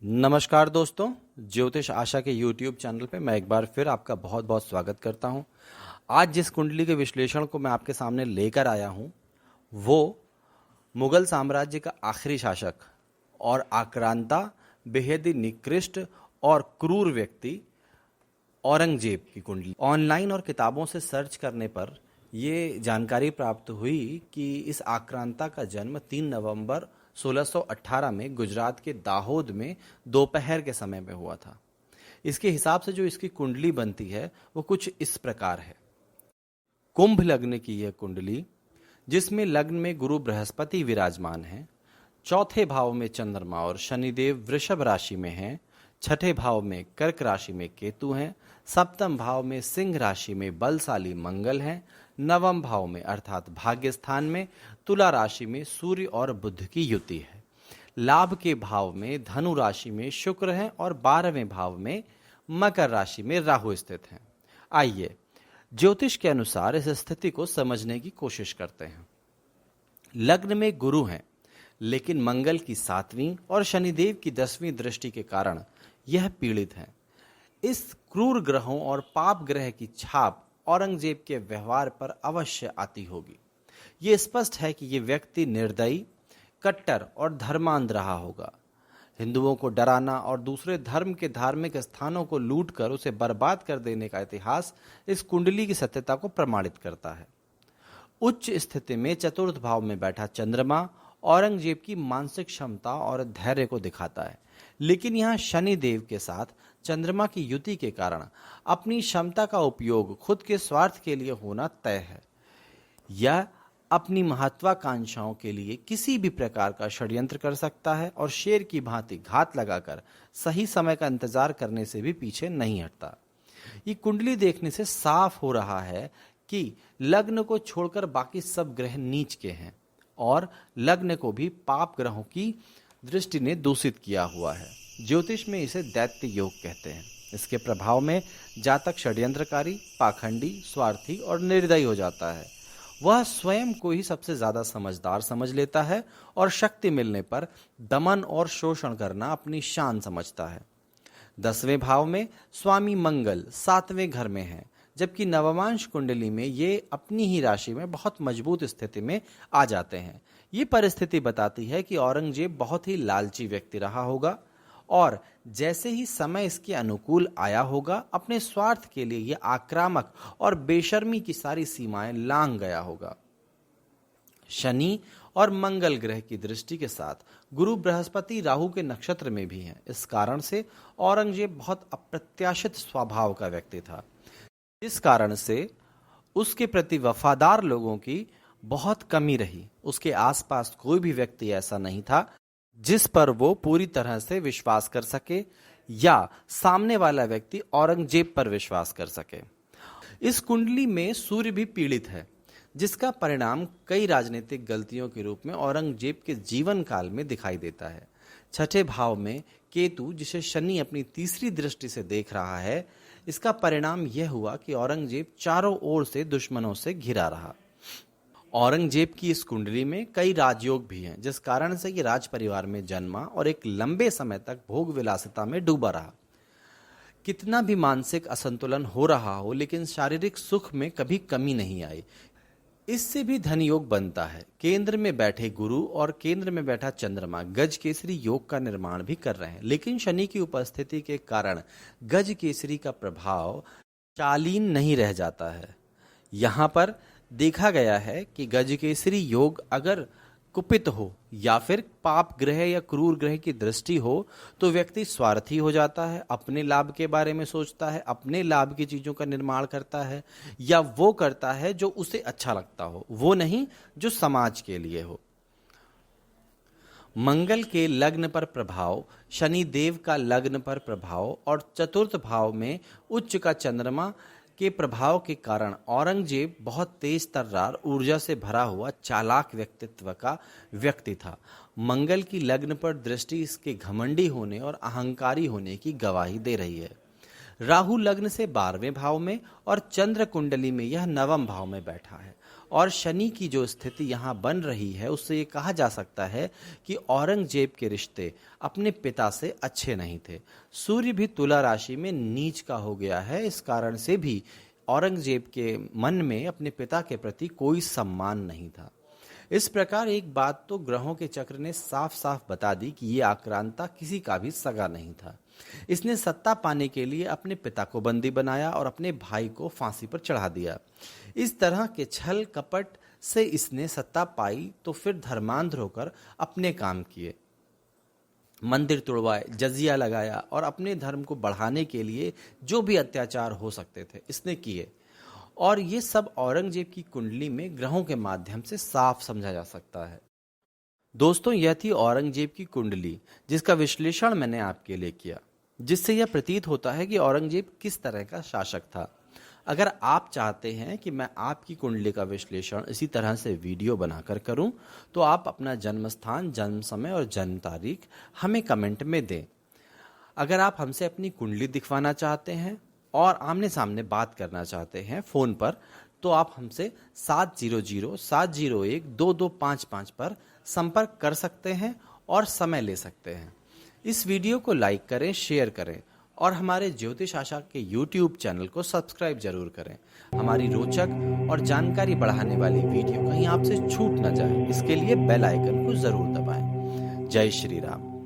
नमस्कार दोस्तों, ज्योतिष आशा के YouTube चैनल पे मैं एक बार फिर आपका बहुत बहुत स्वागत करता हूं। आज जिस कुंडली के विश्लेषण को मैं आपके सामने लेकर आया हूं, वो मुगल साम्राज्य का आखिरी शासक और आक्रांता, बेहद ही निकृष्ट और क्रूर व्यक्ति औरंगजेब की कुंडली। ऑनलाइन और किताबों से सर्च करने पर ये जानकारी प्राप्त हुई कि इस आक्रांता का जन्म 3 नवंबर 1618 में गुजरात के दाहोद में दोपहर के समय में हुआ था। इसके हिसाब से जो इसकी कुंडली बनती है वो कुछ इस प्रकार है। कुंभ लग्न की यह कुंडली, जिसमें लग्न में गुरु बृहस्पति विराजमान है, चौथे भाव में चंद्रमा और शनिदेव वृषभ राशि में हैं, छठे भाव में कर्क राशि में केतु हैं, सप्तम भाव में सिंह राशि में बलशाली मंगल हैं, नवम भाव में अर्थात भाग्य स्थान में तुला राशि में सूर्य और बुध की युति है। लाभ के भाव में धनु राशि में शुक्र हैं और 12वें भाव में मकर राशि में राहु स्थित हैं। आइए ज्योतिष के अनुसार इस स्थिति को समझने की कोशिश करते हैं। लग्न में गुरु हैं, लेकिन मंगल की 7वीं और शनिदेव की 10वीं दृष्टि के कारण यह पीड़ित हैं। इस क्रूर ग्रहों और पाप ग्रह की छाप औरंगजेब के व्यवहार पर अवश्य आती होगी। ये स्पष्ट है कि ये व्यक्ति निर्दयी, कट्टर और धर्मांध रहा होगा। हिंदुओं को डराना और दूसरे धर्म के धार्मिक स्थानों को लूटकर उसे बर्बाद कर देने का इतिहास इस कुंडली की सत्यता को प्रमाणित करता है। उच्च स्थिति में चतुर्थ भाव में बैठा चंद्रमा औरंगजेब की मानसिक क्षमता और धैर्य को दिखाता है, लेकिन यहाँ शनि देव के साथ चंद्रमा की युति के कारण अपनी क्षमता का उपयोग खुद के स्वार्थ के लिए होना तय है। यह अपनी महत्वाकांक्षाओं के लिए किसी भी प्रकार का षड्यंत्र कर सकता है और शेर की भांति घात लगाकर सही समय का इंतजार करने से भी पीछे नहीं हटता। ये कुंडली देखने से साफ हो रहा है कि लग्न को छोड़कर बाकी सब ग्रह नीच के हैं और लग्न को भी पाप ग्रहों की दृष्टि ने दूषित किया हुआ है। ज्योतिष में इसे दैत्य योग कहते हैं। इसके प्रभाव में जातक षड्यंत्रकारी, पाखंडी, स्वार्थी और निर्दयी हो जाता है। वह स्वयं को ही सबसे ज्यादा समझदार समझ लेता है और शक्ति मिलने पर दमन और शोषण करना अपनी शान समझता है। 10वें भाव में स्वामी मंगल 7वें घर में है, जबकि नवमांश कुंडली में ये अपनी ही राशि में बहुत मजबूत स्थिति में आ जाते हैं। ये परिस्थिति बताती है कि औरंगजेब बहुत ही लालची व्यक्ति रहा होगा और जैसे ही समय इसके अनुकूल आया होगा, अपने स्वार्थ के लिए यह आक्रामक और बेशर्मी की सारी सीमाएं लांघ गया होगा। शनि और मंगल ग्रह की दृष्टि के साथ गुरु बृहस्पति राहु के नक्षत्र में भी हैं। इस कारण से औरंगजेब बहुत अप्रत्याशित स्वभाव का व्यक्ति था, इस कारण से उसके प्रति वफादार लोगों की बहुत कमी रही। उसके आसपास कोई भी व्यक्ति ऐसा नहीं था जिस पर वो पूरी तरह से विश्वास कर सके या सामने वाला व्यक्ति औरंगजेब पर विश्वास कर सके। इस कुंडली में सूर्य भी पीड़ित है, जिसका परिणाम कई राजनीतिक गलतियों के रूप में औरंगजेब के जीवन काल में दिखाई देता है। छठे भाव में केतु, जिसे शनि अपनी तीसरी दृष्टि से देख रहा है, इसका परिणाम यह हुआ कि औरंगजेब चारों ओर से दुश्मनों से घिरा रहा। औरंगजेब की इस कुंडली में कई राजयोग भी हैं, जिस कारण से ये राज परिवार में जन्मा और एक लंबे समय तक भोग विलासिता में डूबा रहा। कितना भी मानसिक असंतुलन हो रहा हो, लेकिन शारीरिक सुख में कभी कमी नहीं आई। इससे भी धन योग बनता है। केंद्र में बैठे गुरु और केंद्र में बैठा चंद्रमा गज केसरी योग का निर्माण भी कर रहे हैं, लेकिन शनि की उपस्थिति के कारण गज केसरी का प्रभाव शालीन नहीं रह जाता है। यहाँ पर देखा गया है कि गजकेसरी योग अगर कुपित हो या फिर पाप ग्रह या क्रूर ग्रह की दृष्टि हो तो व्यक्ति स्वार्थी हो जाता है, अपने लाभ के बारे में सोचता है, अपने लाभ की चीजों का निर्माण करता है या वो करता है जो उसे अच्छा लगता हो, वो नहीं जो समाज के लिए हो। मंगल के लग्न पर प्रभाव, शनि देव का लग्न पर प्रभाव और चतुर्थ भाव में उच्च का चंद्रमा के प्रभाव के कारण औरंगजेब बहुत तेज तर्रार, ऊर्जा से भरा हुआ चालाक व्यक्तित्व का व्यक्ति था। मंगल की लग्न पर दृष्टि इसके घमंडी होने और अहंकारी होने की गवाही दे रही है। राहु लग्न से 12वें भाव में और चंद्र कुंडली में यह 9वें भाव में बैठा है। और शनि की जो स्थिति यहाँ बन रही है उससे ये कहा जा सकता है कि औरंगजेब के रिश्ते अपने पिता से अच्छे नहीं थे। सूर्य भी तुला राशि में नीच का हो गया है, इस कारण से भी औरंगजेब के मन में अपने पिता के प्रति कोई सम्मान नहीं था। इस प्रकार एक बात तो ग्रहों के चक्र ने साफ साफ बता दी कि ये आक्रांता किसी का भी सगा नहीं था। इसने सत्ता पाने के लिए अपने पिता को बंदी बनाया और अपने भाई को फांसी पर चढ़ा दिया। इस तरह के छल कपट से इसने सत्ता पाई तो फिर धर्मांध होकर अपने काम किए, मंदिर तुड़वाए, जजिया लगाया और अपने धर्म को बढ़ाने के लिए जो भी अत्याचार हो सकते थे इसने किए। और ये सब औरंगजेब की कुंडली में ग्रहों के माध्यम से साफ समझा जा सकता है। दोस्तों, यह थी औरंगजेब की कुंडली जिसका विश्लेषण मैंने आपके लिए किया, जिससे यह प्रतीत होता है कि औरंगजेब किस तरह का शासक था। अगर आप चाहते हैं कि मैं आपकी कुंडली का विश्लेषण इसी तरह से वीडियो बनाकर करूं, तो आप अपना जन्म स्थान, जन्म समय और जन्म तारीख हमें कमेंट में दें। अगर आप हमसे अपनी कुंडली दिखवाना चाहते हैं और आमने सामने बात करना चाहते हैं फ़ोन पर, तो आप हमसे 7007012255 पर संपर्क कर सकते हैं और समय ले सकते हैं। इस वीडियो को लाइक करें, शेयर करें और हमारे ज्योतिष आशा के YouTube चैनल को सब्सक्राइब जरूर करें। हमारी रोचक और जानकारी बढ़ाने वाली वीडियो कहीं आपसे छूट न जाए, इसके लिए बेल आइकन को जरूर दबाएं। जय श्री राम।